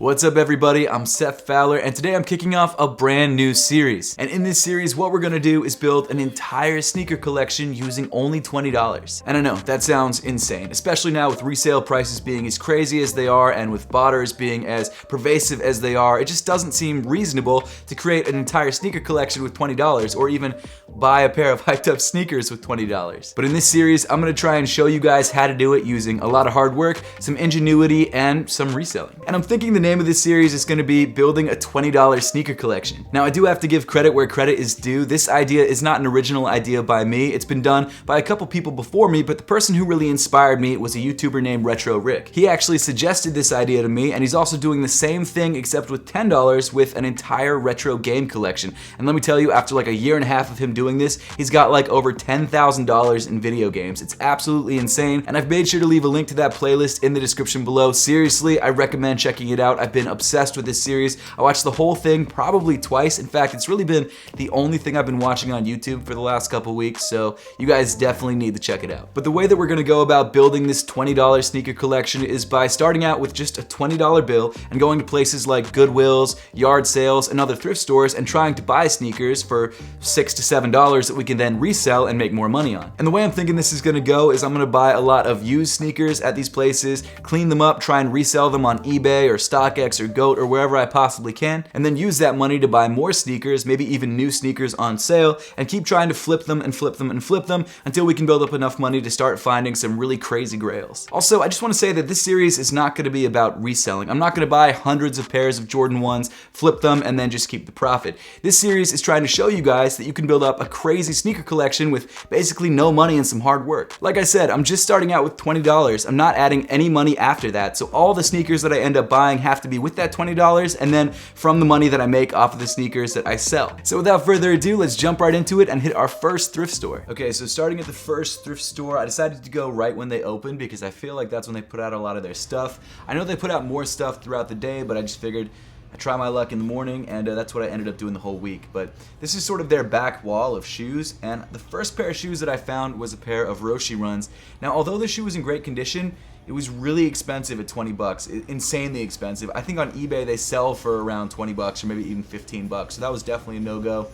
What's up everybody, I'm Seth Fowler and today I'm kicking off a brand new series. And in this series what we're gonna do is build an entire sneaker collection using only $20. And I know, that sounds insane, especially now with resale prices being as crazy as they are and with botters being as pervasive as they are. It just doesn't seem reasonable to create an entire sneaker collection with $20 or even buy a pair of hyped up sneakers with $20. But in this series I'm gonna try and show you guys how to do it using a lot of hard work, some ingenuity, and some reselling. And I'm thinking the name of this series is going to be building a $20 sneaker collection. Now I do have to give credit where credit is due. This idea is not an original idea by me. It's been done by a couple people before me, but the person who really inspired me was a YouTuber named Retro Rick. He actually suggested this idea to me, and he's also doing the same thing except with $10 with an entire retro game collection. And let me tell you, after like a year and a half of him doing this, he's got like over $10,000 in video games. It's absolutely insane, and I've made sure to leave a link to that playlist in the description below. Seriously, I recommend checking it out. I've been obsessed with this series. I watched the whole thing probably twice. In fact, it's really been the only thing I've been watching on YouTube for the last couple weeks, so you guys definitely need to check it out. But the way that we're gonna go about building this $20 sneaker collection is by starting out with just a $20 bill and going to places like Goodwills, yard sales, and other thrift stores and trying to buy sneakers for $6 to $7 that we can then resell and make more money on. And the way I'm thinking this is gonna go is I'm gonna buy a lot of used sneakers at these places, clean them up, try and resell them on eBay or StockX or GOAT or wherever I possibly can, and then use that money to buy more sneakers, maybe even new sneakers on sale, and keep trying to flip them and flip them and flip them until we can build up enough money to start finding some really crazy grails. Also, I just want to say that this series is not going to be about reselling. I'm not going to buy hundreds of pairs of Jordan 1s, flip them, and then just keep the profit. This series is trying to show you guys that you can build up a crazy sneaker collection with basically no money and some hard work. Like I said, I'm just starting out with $20. I'm not adding any money after that, so all the sneakers that I end up buying have to be with that $20 and then from the money that I make off of the sneakers that I sell. So without further ado, let's jump right into it and hit our first thrift store. Okay, so starting at the first thrift store, I decided to go right when they opened because I feel like that's when they put out a lot of their stuff. I know they put out more stuff throughout the day, but I just figured I'd try my luck in the morning, and that's what I ended up doing the whole week. But this is sort of their back wall of shoes, and the first pair of shoes that I found was a pair of Roshe Runs. Now, although the shoe was in great condition, it was really expensive at 20 bucks, insanely expensive. I think on eBay they sell for around 20 bucks or maybe even 15 bucks, so that was definitely a no-go.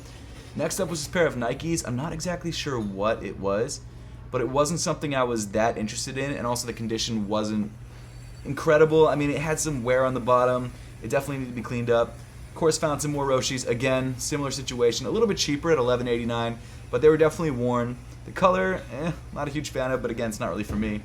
Next up was this pair of Nikes. I'm not exactly sure what it was, but it wasn't something I was that interested in, and also the condition wasn't incredible. I mean, it had some wear on the bottom. It definitely needed to be cleaned up. Of course, found some more Roshes. Again, similar situation, a little bit cheaper at $11.89, but they were definitely worn. The color, not a huge fan of, but again, it's not really for me.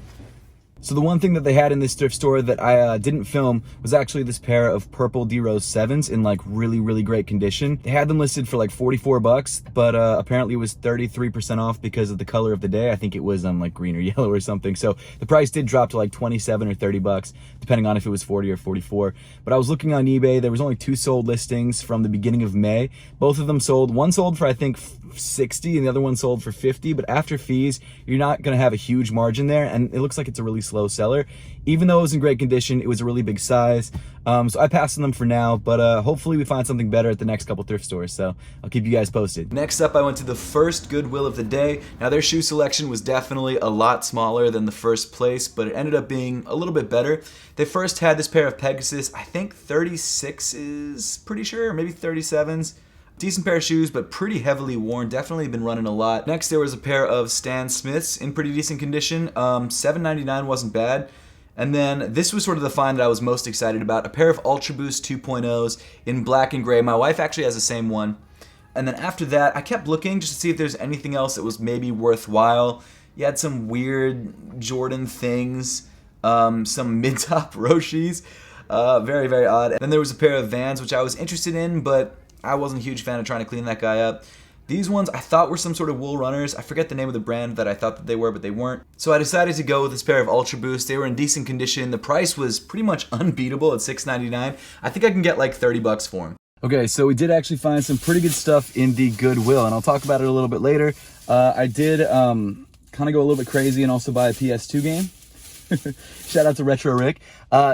So the one thing that they had in this thrift store that I didn't film was actually this pair of purple D-Rose 7s in like really great condition. They had them listed for like 44 bucks, but apparently it was 33% off because of the color of the day. I think it was like green or yellow or something. So the price did drop to like 27 or 30 bucks, depending on if it was 40 or 44. But I was looking on eBay, there was only 2 sold listings from the beginning of May. Both of them sold. One sold for I think 60 and the other one sold for 50, but after fees, you're not gonna have a huge margin there, and it looks like it's a really slow seller. Even though it was in great condition, it was a really big size. So I passed on them for now, but hopefully we find something better at the next couple thrift stores, so I'll keep you guys posted. Next up, I went to the first Goodwill of the day. Now their shoe selection was definitely a lot smaller than the first place, but it ended up being a little bit better. They first had this pair of Pegasus, I think 36s, pretty sure, maybe 37s. Decent pair of shoes, but pretty heavily worn. Definitely been running a lot. Next, there was a pair of Stan Smiths in pretty decent condition. $7.99 wasn't bad. And then this was sort of the find that I was most excited about. A pair of Ultra Boost 2.0s in black and gray. My wife actually has the same one. And then after that, I kept looking just to see if there's anything else that was maybe worthwhile. You had some weird Jordan things, some mid-top Roshes. Very odd. And then there was a pair of Vans, which I was interested in, but I wasn't a huge fan of trying to clean that guy up. These ones I thought were some sort of wool runners. I forget the name of the brand that I thought that they were, but they weren't. So I decided to go with this pair of Ultra Boost. They were in decent condition. The price was pretty much unbeatable at $6.99. I think I can get like 30 bucks for them. Okay, so we did actually find some pretty good stuff in the Goodwill, and I'll talk about it a little bit later. I did kind of go a little bit crazy and also buy a PS2 game. Shout out to Retro Rick.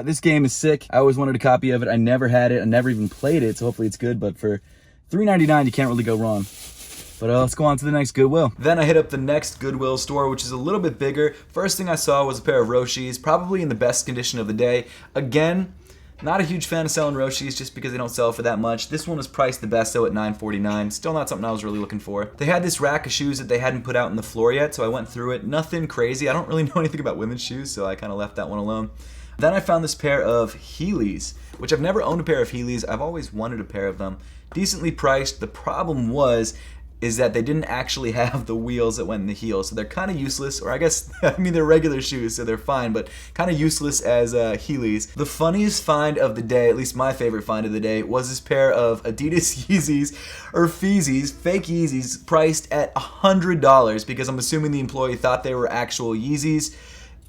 This game is sick. I always wanted a copy of it. I never had it. I never even played it, so hopefully it's good. But for $3.99, you can't really go wrong. But let's go on to the next Goodwill. Then I hit up the next Goodwill store, which is a little bit bigger. First thing I saw was a pair of Roshes, probably in the best condition of the day. Again, Not a huge fan of selling Roshis just because they don't sell for that much. This one was priced the best though at $9.49. Still not something I was really looking for. They had this rack of shoes that they hadn't put out on the floor yet, so I went through it. Nothing crazy. I don't really know anything about women's shoes, so I kind of left that one alone. Then I found this pair of Heelys, which I've never owned a pair of Heelys. I've always wanted a pair of them. Decently priced. The problem is that they didn't actually have the wheels that went in the heel, so they're kind of useless, or I guess, I mean, they're regular shoes, so they're fine, but kind of useless as Heelys. The funniest find of the day, at least my favorite find of the day, was this pair of Adidas Yeezys, or Feezys, fake Yeezys, priced at $100, because I'm assuming the employee thought they were actual Yeezys.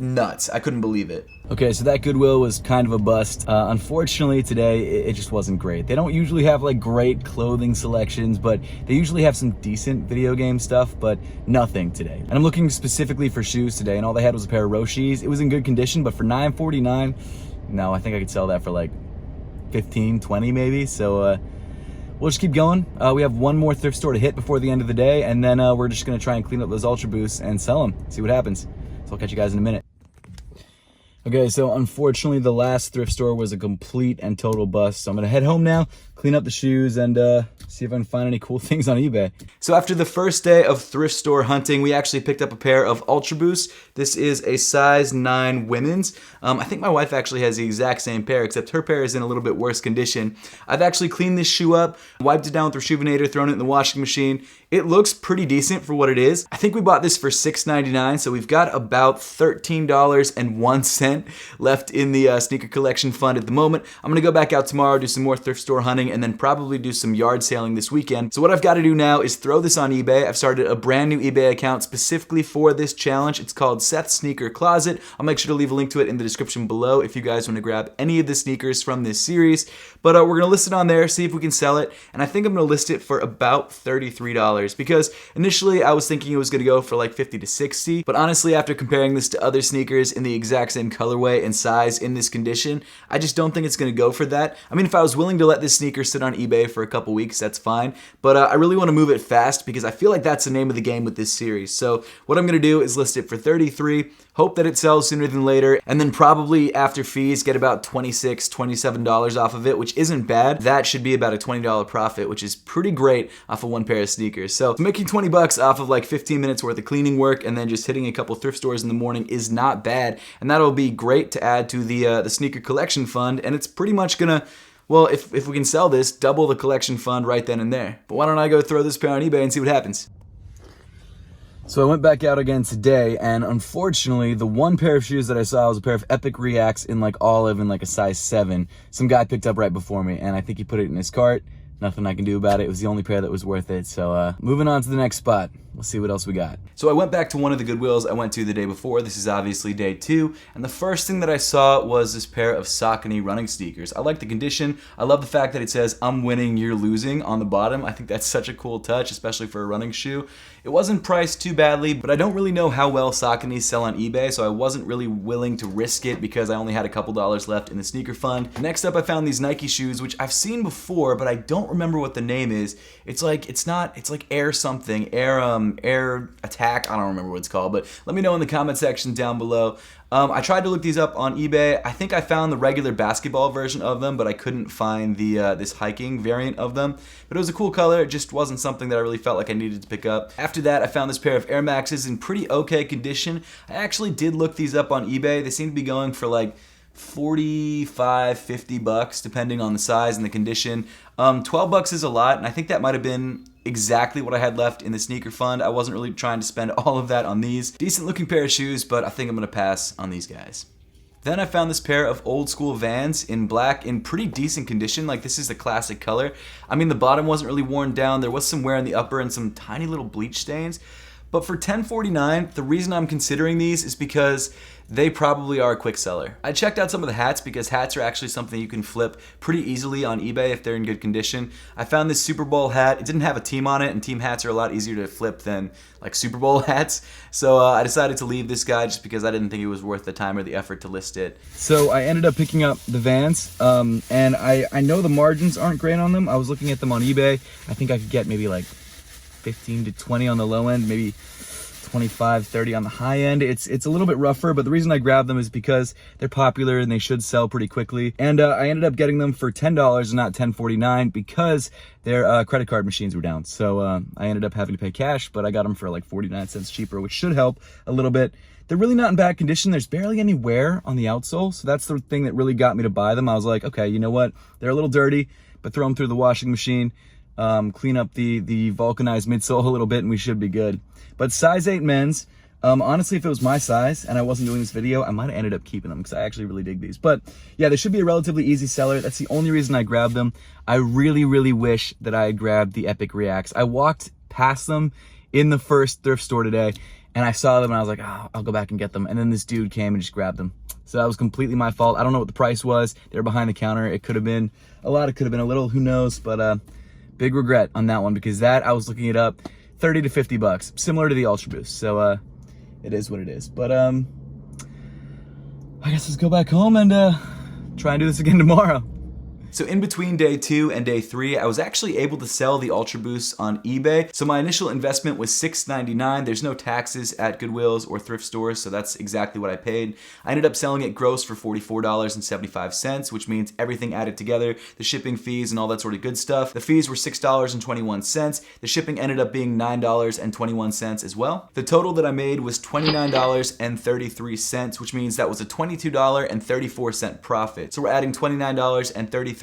Nuts. I couldn't believe it. Okay, so that Goodwill was kind of a bust. Unfortunately, today, it just wasn't great. They don't usually have like great clothing selections, but they usually have some decent video game stuff, but nothing today. And I'm looking specifically for shoes today, and all they had was a pair of Roshis. It was in good condition, but for $9.49, no, I think I could sell that for like 15, 20 maybe. So we'll just keep going. We have one more thrift store to hit before the end of the day, and then we're just gonna try and clean up those Ultra Boosts and sell them, see what happens. So I'll catch you guys in a minute. Okay, so unfortunately the last thrift store was a complete and total bust. So I'm gonna head home now, clean up the shoes, and see if I can find any cool things on eBay. So after the first day of thrift store hunting, we actually picked up a pair of Ultra Boosts. This is a size 9 women's. I think my wife actually has the exact same pair, except her pair is in a little bit worse condition. I've actually cleaned this shoe up, wiped it down with Rejuvenator, thrown it in the washing machine. It looks pretty decent for what it is. I think we bought this for $6.99, so we've got about $13.01 left in the sneaker collection fund at the moment. I'm gonna go back out tomorrow, do some more thrift store hunting, and then probably do some yard sailing this weekend. So what I've got to do now is throw this on eBay. I've started a brand new eBay account specifically for this challenge. It's called Seth's Sneaker Closet. I'll make sure to leave a link to it in the description below if you guys want to grab any of the sneakers from this series. But we're gonna list it on there, see if we can sell it, and I think I'm gonna list it for about $33 because initially I was thinking it was gonna go for like 50 to 60, but honestly after comparing this to other sneakers in the exact same colorway and size in this condition, I just don't think it's gonna go for that. I mean, if I was willing to let this sneaker sit on eBay for a couple weeks, that's fine, but I really want to move it fast because I feel like that's the name of the game with this series. So what I'm gonna do is list it for 33, hope that it sells sooner than later, and then probably after fees get about $26, $27 off of it, which isn't bad. That should be about a $20 profit, which is pretty great off of one pair of sneakers. So making 20 bucks off of like 15 minutes worth of cleaning work and then just hitting a couple thrift stores in the morning is not bad, and that'll be great to add to the sneaker collection fund, and it's pretty much gonna, well, if we can sell this, double the collection fund right then and there. But why don't I go throw this pair on eBay and see what happens? So I went back out again today, and unfortunately, the one pair of shoes that I saw was a pair of Epic Reacts in like olive and like a size 7. Some guy picked up right before me, and I think he put it in his cart. Nothing I can do about it. It was the only pair that was worth it. So moving on to the next spot. We'll see what else we got. So I went back to one of the Goodwills I went to the day before. This is obviously day 2. And the first thing that I saw was this pair of Saucony running sneakers. I like the condition. I love the fact that it says, "I'm winning, you're losing" on the bottom. I think that's such a cool touch, especially for a running shoe. It wasn't priced too badly, but I don't really know how well Sauconys sell on eBay, so I wasn't really willing to risk it because I only had a couple dollars left in the sneaker fund. Next up, I found these Nike shoes, which I've seen before, but I don't remember what the name is. It's like Air something, Air Attack. I don't remember what it's called, but let me know in the comment section down below. I tried to look these up on eBay. I think I found the regular basketball version of them, but I couldn't find the this hiking variant of them. But it was a cool color. It just wasn't something that I really felt like I needed to pick up. After that, I found this pair of Air Maxes in pretty okay condition. I actually did look these up on eBay. They seem to be going for like 45, 50 bucks depending on the size and the condition. 12 bucks is a lot, and I think that might have been exactly what I had left in the sneaker fund. I wasn't really trying to spend all of that on these. Decent looking pair of shoes, but I think I'm gonna pass on these guys. Then I found this pair of old school Vans in black in pretty decent condition. Like, this is the classic color. I mean, the bottom wasn't really worn down. There was some wear in the upper and some tiny little bleach stains. But for $10.49, the reason I'm considering these is because they probably are a quick seller. I checked out some of the hats because hats are actually something you can flip pretty easily on eBay if they're in good condition. I found this Super Bowl hat. It didn't have a team on it, and team hats are a lot easier to flip than like Super Bowl hats. So I decided to leave this guy just because I didn't think it was worth the time or the effort to list it. So I ended up picking up the Vans, and I know the margins aren't great on them. I was looking at them on eBay. I think I could get maybe like 15 to 20 on the low end, maybe 25, 30 on the high end. It's a little bit rougher, but the reason I grabbed them is because they're popular and they should sell pretty quickly. And I ended up getting them for $10 and not $10.49 because their credit card machines were down. So I ended up having to pay cash, but I got them for like 49 cents cheaper, which should help a little bit. They're really not in bad condition. There's barely any wear on the outsole, so that's the thing that really got me to buy them. I was like, okay, you know what? They're a little dirty, but throw them through the washing machine, clean up the vulcanized midsole a little bit, and we should be good. But size 8 men's, honestly, if it was my size and I wasn't doing this video, I might have ended up keeping them because I actually really dig these. But yeah, they should be a relatively easy seller. That's the only reason I grabbed them. I really, really wish that I had grabbed the Epic Reacts. I walked past them in the first thrift store today, and I saw them and I was like, oh, I'll go back and get them. And then this dude came and just grabbed them. So that was completely my fault. I don't know what the price was. They were behind the counter. It could have been a lot. It could have been a little, who knows? But big regret on that one because that, I was looking it up, 30 to 50 bucks, similar to the Ultra Boost. So it is what it is. But I guess let's go back home and try and do this again tomorrow. So in between day 2 and day 3, I was actually able to sell the Ultra Boosts on eBay. So my initial investment was $6.99. There's no taxes at Goodwill's or thrift stores, so that's exactly what I paid. I ended up selling it gross for $44.75, which means everything added together, the shipping fees and all that sort of good stuff. The fees were $6.21. The shipping ended up being $9.21 as well. The total that I made was $29.33, which means that was a $22.34 profit. So we're adding $29.33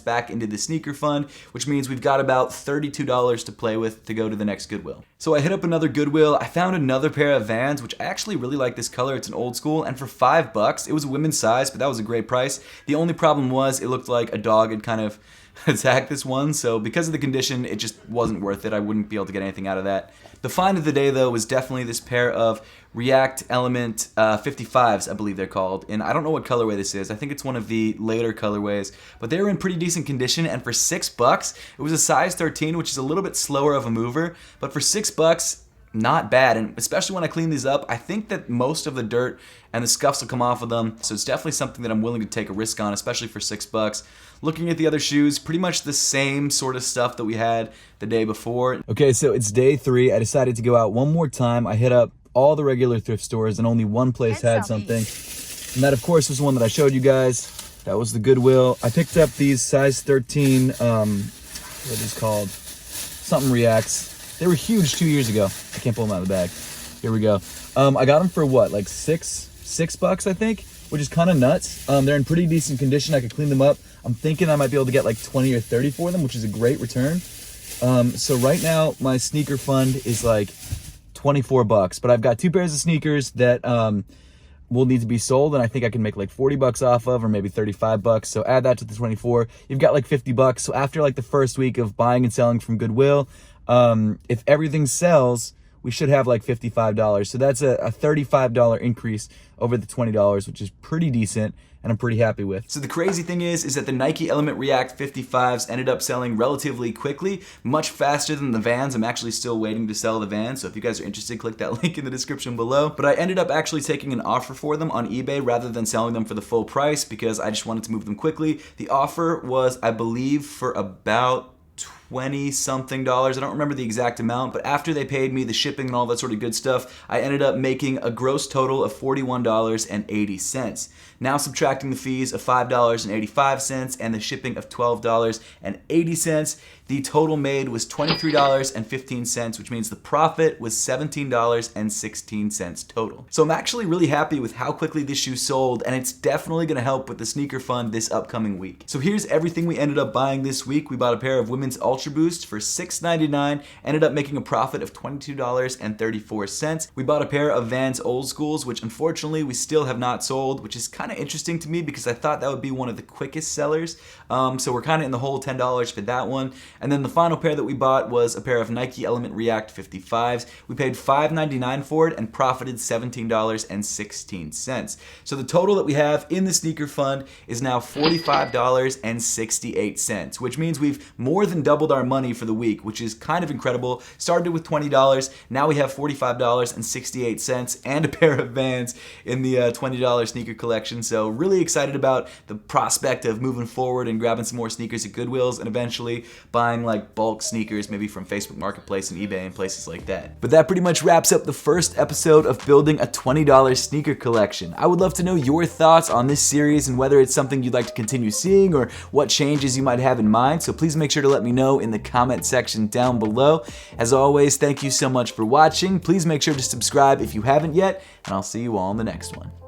back into the sneaker fund, which means we've got about $32 to play with to go to the next Goodwill. So I hit up another Goodwill. I found another pair of Vans, which I actually really like this color. It's an old school, and for $5, it was a women's size, but that was a great price. The only problem was it looked like a dog had kind of attacked this one, so because of the condition, it just wasn't worth it. I wouldn't be able to get anything out of that. The find of the day, though, was definitely this pair of React Element 55s, I believe they're called, and I don't know what colorway this is. I think it's one of the later colorways, but they were in pretty decent condition, and for $6, it was a size 13, which is a little bit slower of a mover, but for $6, not bad. And especially when I clean these up, I think that most of the dirt and the scuffs will come off of them, so it's definitely something that I'm willing to take a risk on, especially for $6. Looking at the other shoes, pretty much the same sort of stuff that we had the day before. Okay, so it's day 3. I decided to go out one more time. I hit up all the regular thrift stores and only one place had something. And that, of course, was the one that I showed you guys. That was the Goodwill. I picked up these size 13, what are these called? Something Reacts. They were huge 2 years ago. I can't pull them out of the bag. Here we go. I got them for what, like $6, I think, which is kind of nuts. They're in pretty decent condition. I could clean them up. I'm thinking I might be able to get like 20 or 30 for them, which is a great return. So right now, my sneaker fund is like $24, but I've got 2 pairs of sneakers that will need to be sold, and I think I can make like $40 off of, or maybe $35. So add that to the 24. You've got like $50. So after like the first week of buying and selling from Goodwill, if everything sells, we should have like $55. So that's a $35 increase over the $20, which is pretty decent, and I'm pretty happy with. So the crazy thing is that the Nike Element React 55s ended up selling relatively quickly, much faster than the Vans. I'm actually still waiting to sell the Vans, so if you guys are interested, click that link in the description below. But I ended up actually taking an offer for them on eBay rather than selling them for the full price because I just wanted to move them quickly. The offer was, I believe, for about $20-something. I don't remember the exact amount, but after they paid me the shipping and all that sort of good stuff, I ended up making a gross total of $41.80. Now subtracting the fees of $5.85 and the shipping of $12.80, the total made was $23.15, which means the profit was $17.16 total. So I'm actually really happy with how quickly this shoe sold, and it's definitely gonna help with the sneaker fund this upcoming week. So here's everything we ended up buying this week. We bought a pair of women's Ultra Boosts for $6.99, ended up making a profit of $22.34. We bought a pair of Vans Old Schools, which unfortunately we still have not sold, which is kind of interesting to me because I thought that would be one of the quickest sellers. So we're kind of in the hole, $10 for that one. And then the final pair that we bought was a pair of Nike Element React 55s. We paid $5.99 for it and profited $17.16. So the total that we have in the sneaker fund is now $45.68, which means we've more than doubled our money for the week, which is kind of incredible. Started with $20, now we have $45.68 and a pair of Vans in the $20 sneaker collection. So really excited about the prospect of moving forward and grabbing some more sneakers at Goodwills and eventually buying like bulk sneakers, maybe from Facebook Marketplace and eBay and places like that. But that pretty much wraps up the first episode of building a $20 sneaker collection. I would love to know your thoughts on this series and whether it's something you'd like to continue seeing or what changes you might have in mind. So please make sure to let me know in the comment section down below. As always, thank you so much for watching. Please make sure to subscribe if you haven't yet, and I'll see you all in the next one.